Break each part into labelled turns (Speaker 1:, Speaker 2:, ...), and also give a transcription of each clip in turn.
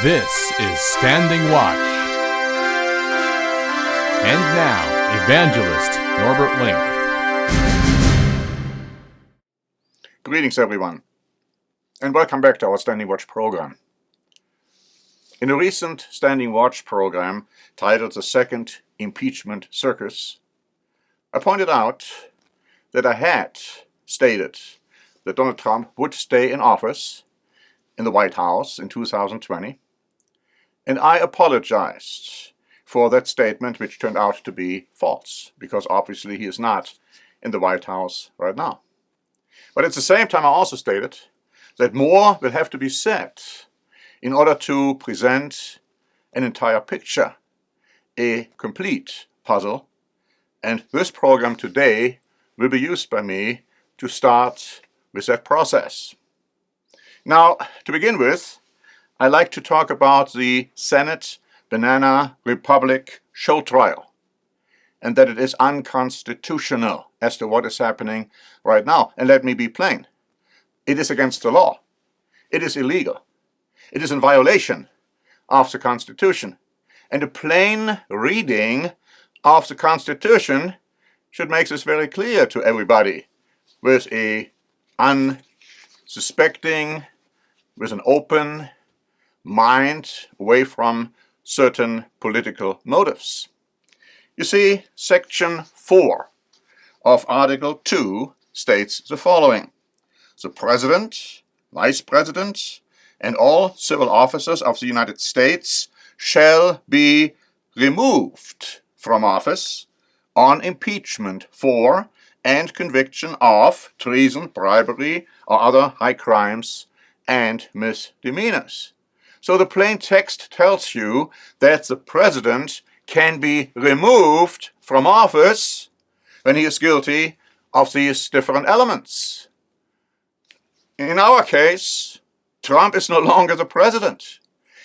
Speaker 1: This is Standing Watch. And now, Evangelist Norbert Link.
Speaker 2: Greetings, everyone, and welcome back to our Standing Watch program. In a recent Standing Watch program titled The Second Impeachment Circus, I pointed out that I had stated that Donald Trump would stay in office in the White House in 2020, and I apologized for that statement, which turned out to be false, because obviously he is not in the White House right now. But at the same time, I also stated that more will have to be said in order to present an entire picture, a complete puzzle, and this program today will be used by me to start with that process. Now, to begin with, I like to talk about the Senate Banana Republic show trial, and that it is unconstitutional as to what is happening right now. And let me be plain. It is against the law. It is illegal. It is in violation of the Constitution. And a plain reading of the Constitution should make this very clear to everybody with a unsuspecting, with an open mind away from certain political motives. You see, Section 4 of Article 2 states the following: the President, Vice President, and all civil officers of the United States shall be removed from office on impeachment for and conviction of treason, bribery, or other high crimes and misdemeanors. So the plain text tells you that the president can be removed from office when he is guilty of these different elements. In our case, Trump is no longer the president.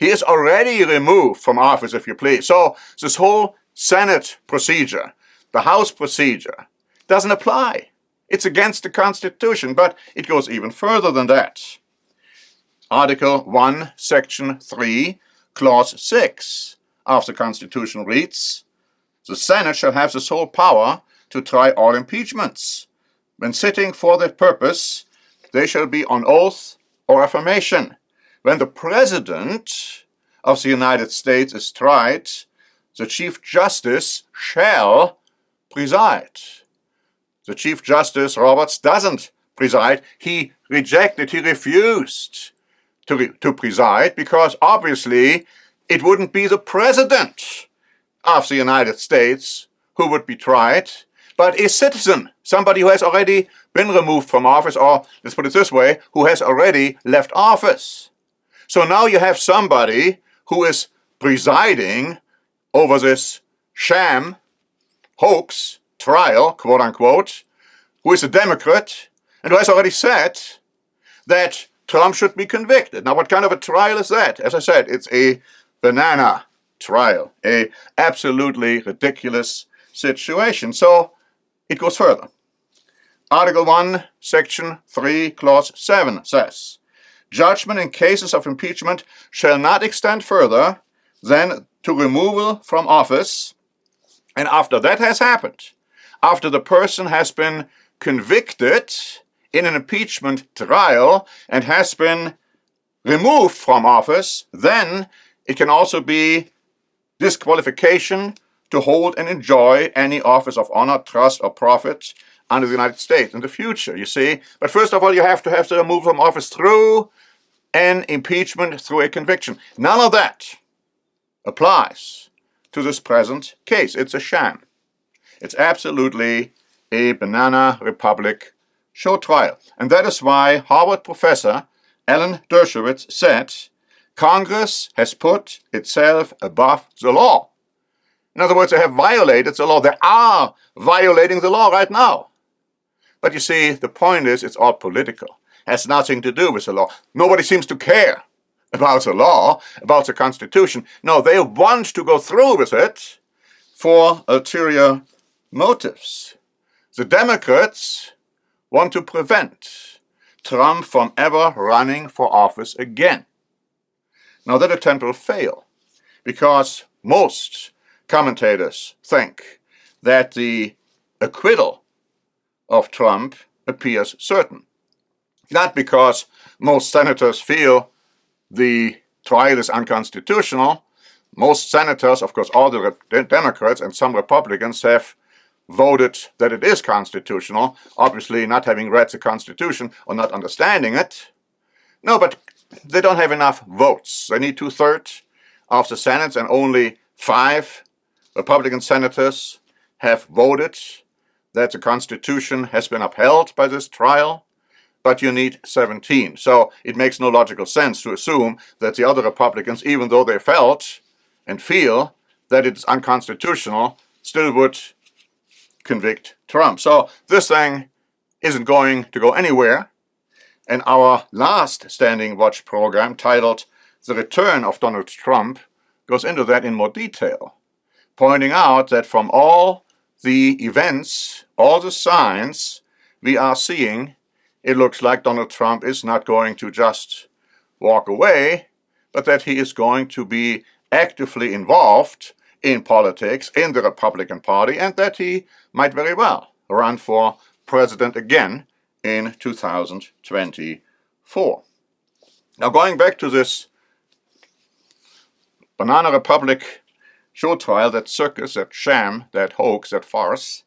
Speaker 2: He is already removed from office, if you please. So this whole Senate procedure, the House procedure, doesn't apply. It's against the Constitution, but it goes even further than that. Article 1, Section 3, Clause 6 of the Constitution reads, "The Senate shall have the sole power to try all impeachments. When sitting for that purpose, they shall be on oath or affirmation. When the President of the United States is tried, the Chief Justice shall preside." The Chief Justice Roberts doesn't preside. He rejected, he refused to preside, because obviously it wouldn't be the President of the United States who would be tried, but a citizen, somebody who has already been removed from office, or let's put it this way, who has already left office. So now you have somebody who is presiding over this sham, hoax, trial, quote unquote, who is a Democrat, and who has already said that Trump should be convicted. Now, what kind of a trial is that? As I said, it's a banana trial, a absolutely ridiculous situation. So it goes further. Article 1, Section 3, Clause 7 says, "Judgment in cases of impeachment shall not extend further than to removal from office, and after that has happened, after the person has been convicted in an impeachment trial and has been removed from office, then it can also be disqualification to hold and enjoy any office of honor, trust, or profit under the United States in the future, you see. But first of all, you have to have the removal from office through an impeachment, through a conviction. None of that applies to this present case. It's a sham. It's absolutely a banana republic show trial. And that is why Harvard professor Alan Dershowitz said, "Congress has put itself above the law." In other words, they have violated the law. They are violating the law right now. But you see, the point is, it's all political. It has nothing to do with the law. Nobody seems to care about the law, about the Constitution. No, they want to go through with it for ulterior motives. The Democrats want to prevent Trump from ever running for office again. Now that attempt will fail because most commentators think that the acquittal of Trump appears certain. Not because most senators feel the trial is unconstitutional. Most senators, of course all the Democrats and some Republicans, have voted that it is constitutional, obviously not having read the Constitution or not understanding it. No, but they don't have enough votes. They need 2/3 of the Senate, and only 5 Republican senators have voted that the Constitution has been upheld by this trial, but you need 17. So it makes no logical sense to assume that the other Republicans, even though they felt and feel that it's unconstitutional, still would convict Trump. So this thing isn't going to go anywhere. And our last Standing Watch program, titled The Return of Donald Trump, goes into that in more detail, pointing out that from all the events, all the signs we are seeing, it looks like Donald Trump is not going to just walk away, but that he is going to be actively involved in politics, in the Republican Party, and that he might very well run for president again in 2024. Now, going back to this Banana Republic show trial, that circus, that sham, that hoax, that farce,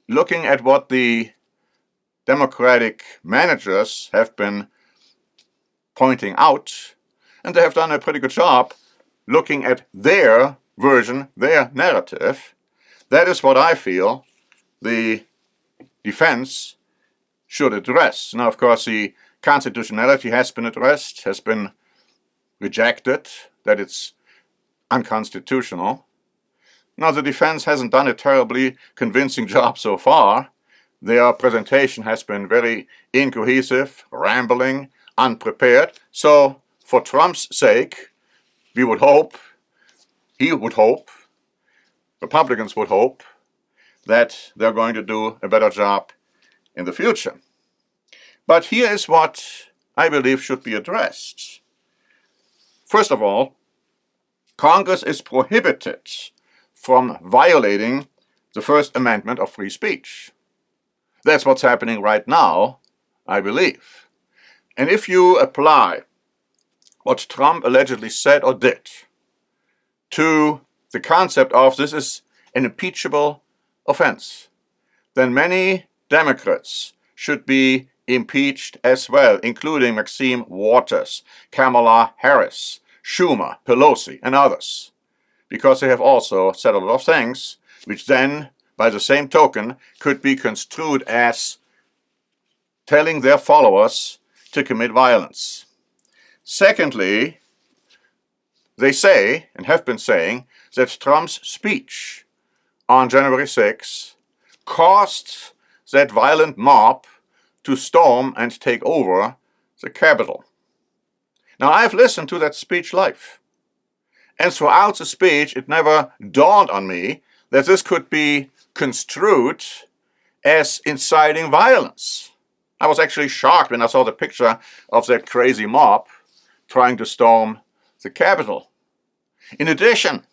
Speaker 2: looking at what the Democratic managers have been pointing out, and they have done a pretty good job looking at their version, their narrative. That is what I feel the defense should address. Now, of course, the constitutionality has been addressed, has been rejected, that it's unconstitutional. Now, the defense hasn't done a terribly convincing job so far. Their presentation has been very incohesive, rambling, unprepared. So, for Trump's sake, we would hope, he would hope, Republicans would hope, that they're going to do a better job in the future. But here is what I believe should be addressed. First of all, Congress is prohibited from violating the First Amendment of free speech. That's what's happening right now, I believe. And if you apply what Trump allegedly said or did to the concept of this is an impeachable offense, then many Democrats should be impeached as well, including Maxine Waters, Kamala Harris, Schumer, Pelosi, and others, because they have also said a lot of things which then, by the same token, could be construed as telling their followers to commit violence. Secondly, they say, and have been saying, that Trump's speech on January 6 caused that violent mob to storm and take over the Capitol. Now, I've listened to that speech live, and throughout the speech it never dawned on me that this could be construed as inciting violence. I was actually shocked when I saw the picture of that crazy mob trying to storm the Capitol. In addition,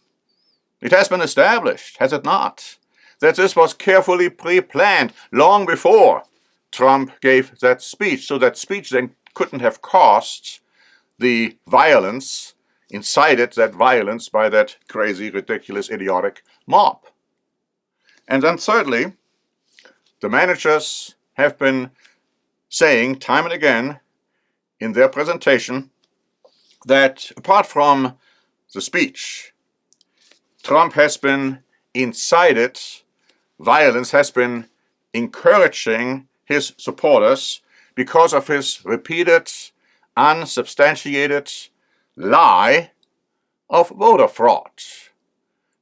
Speaker 2: it has been established, has it not, that this was carefully pre-planned long before Trump gave that speech. So that speech then couldn't have caused the violence, incited that violence by that crazy, ridiculous, idiotic mob. And then thirdly, the managers have been saying time and again in their presentation that apart from the speech, Trump has been incited violence, has been encouraging his supporters because of his repeated, unsubstantiated lie of voter fraud.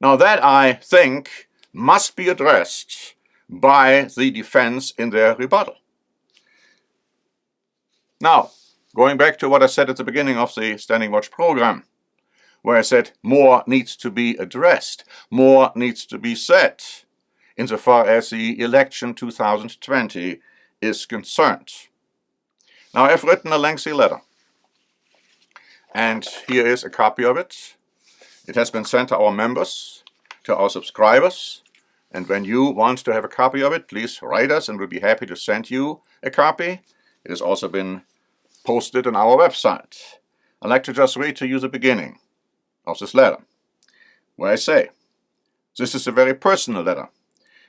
Speaker 2: Now that, I think, must be addressed by the defense in their rebuttal. Now, going back to what I said at the beginning of the Standing Watch program, where I said more needs to be addressed, more needs to be said, insofar as the election 2020 is concerned. Now, I've written a lengthy letter, And here is a copy of it. It has been sent to our members, to our subscribers. And when you want to have a copy of it, please write us and we'll be happy to send you a copy. It has also been posted on our website. I'd like to just read to you the beginning of this letter, where I say, "This is a very personal letter,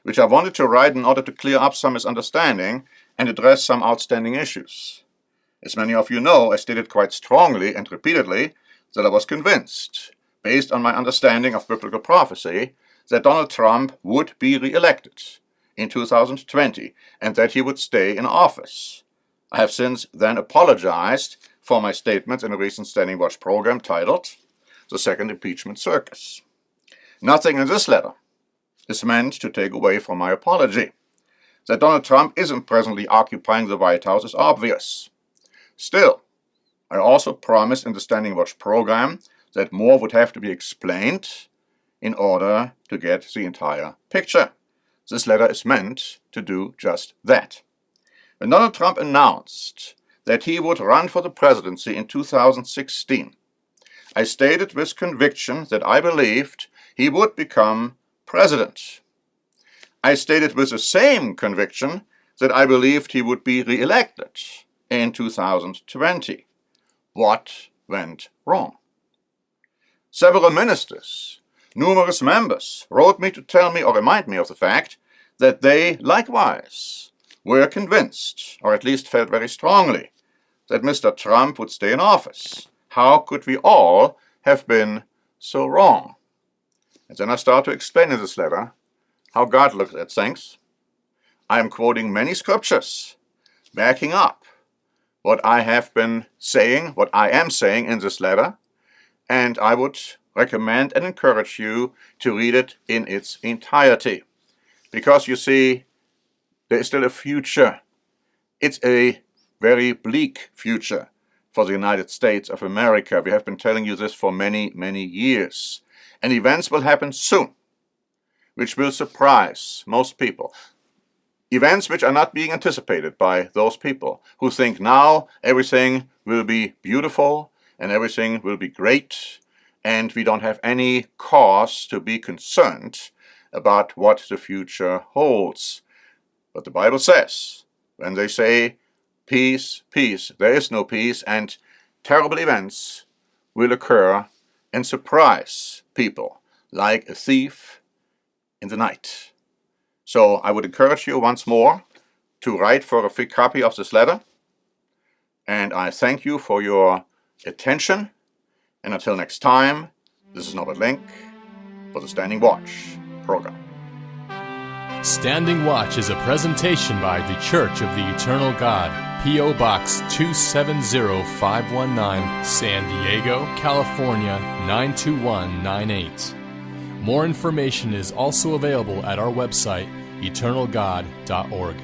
Speaker 2: which I wanted to write in order to clear up some misunderstanding and address some outstanding issues. As many of you know, I stated quite strongly and repeatedly that I was convinced, based on my understanding of biblical prophecy, that Donald Trump would be re-elected in 2020 and that he would stay in office. I have since then apologized for my statements in a recent Standing Watch program titled The Second Impeachment Circus. Nothing in this letter is meant to take away from my apology. That Donald Trump isn't presently occupying the White House is obvious. Still, I also promised in the Standing Watch program that more would have to be explained in order to get the entire picture. This letter is meant to do just that. When Donald Trump announced that he would run for the presidency in 2016, I stated with conviction that I believed he would become president. I stated with the same conviction that I believed he would be re-elected in 2020. What went wrong? Several ministers, numerous members wrote me to tell me or remind me of the fact that they likewise were convinced, or at least felt very strongly, that Mr. Trump would stay in office. How could we all have been so wrong? And then I start to explain in this letter how God looks at things. I am quoting many scriptures, backing up what I have been saying, what I am saying in this letter, and I would recommend and encourage you to read it in its entirety. Because you see, there is still a future. It's a very bleak future for the United States of America. We have been telling you this for many, many years. And events will happen soon, which will surprise most people. Events which are not being anticipated by those people who think now everything will be beautiful and everything will be great and we don't have any cause to be concerned about what the future holds. But the Bible says, when they say, peace, peace, there is no peace, and terrible events will occur and surprise people like a thief in the night. So I would encourage you once more to write for a free copy of this letter. And I thank you for your attention. And until next time, this is Norbert Link for the Standing Watch program.
Speaker 1: Standing Watch is a presentation by the Church of the Eternal God, P.O. Box 270519, San Diego, California 92198. More information is also available at our website, eternalgod.org.